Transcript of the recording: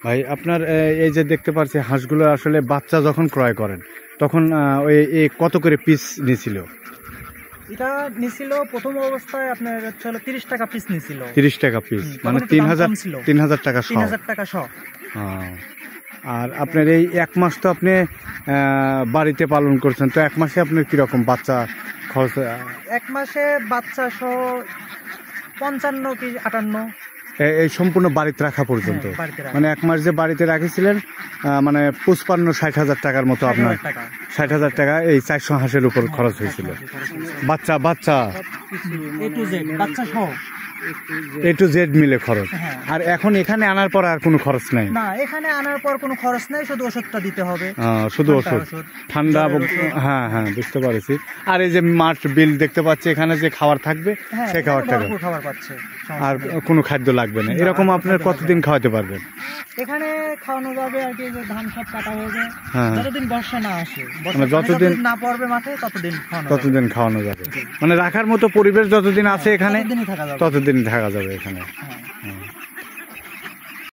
ভাই আপনার এই যে দেখতে পাচ্ছি হাঁসগুলো আসলে বাচ্চা যখন ক্রয় করেন তখন ওই কত করে পিস নিছিল? এটা নিছিল প্রথম অবস্থায় আপনার হচ্ছে 30 টাকা পিস নিছিল। 30 টাকা পিস, মানে 3000 টাকা সহ। 3000 টাকা সহ। আর আপনার এই 1 মাস তো আপনি বাড়িতে পালন করছেন, তো 1 মাসে আপনার কিরকম বাচ্চা খরচ? 1 মাসে বাচ্চা সহ 55 কি 58। এই সম্পূর্ণ বাড়িতে রাখা পর্যন্ত, মানে 1 মাস যে বাড়িতে রাখিছিলেন মানে 55-60 হাজার টাকার মতো আপনার 60 হাজার টাকা এই 400 হাঁসের উপর খরচ হয়েছিল। বাচ্চা বাচ্চা A to Z মিলে খরচ। আর এখন এখানে আনার পর আর কোনো খরচ নাই? না, এখানে আনার পর কোনো খরচ নাই, শুধু ওষুধটা দিতে হবে। শুধু ওষুধ, ঠান্ডা। হ্যাঁ হ্যাঁ, বুঝতে পারছি। আর এই যে মাঠ বিল দেখতে পাচ্ছি, এখানে যে খাবার থাকবে সেই খাবারটা খাবার পাচ্ছে, আর কোনো খাদ্য লাগবে না। এরকম আপনার কতদিন খাওয়াতে পারবেন? এখানে খাওয়ানো যাবে আর কি, যে ধান সব কাটা হবে, যতদিন বর্ষা না আসে, যতদিন না পড়বে মাঠে ততদিন খাওয়ানো যাবে। মানে রাখার মতো পরিবেশ যতদিন আছে এখানে ততদিন থাকা যাবে এখানে।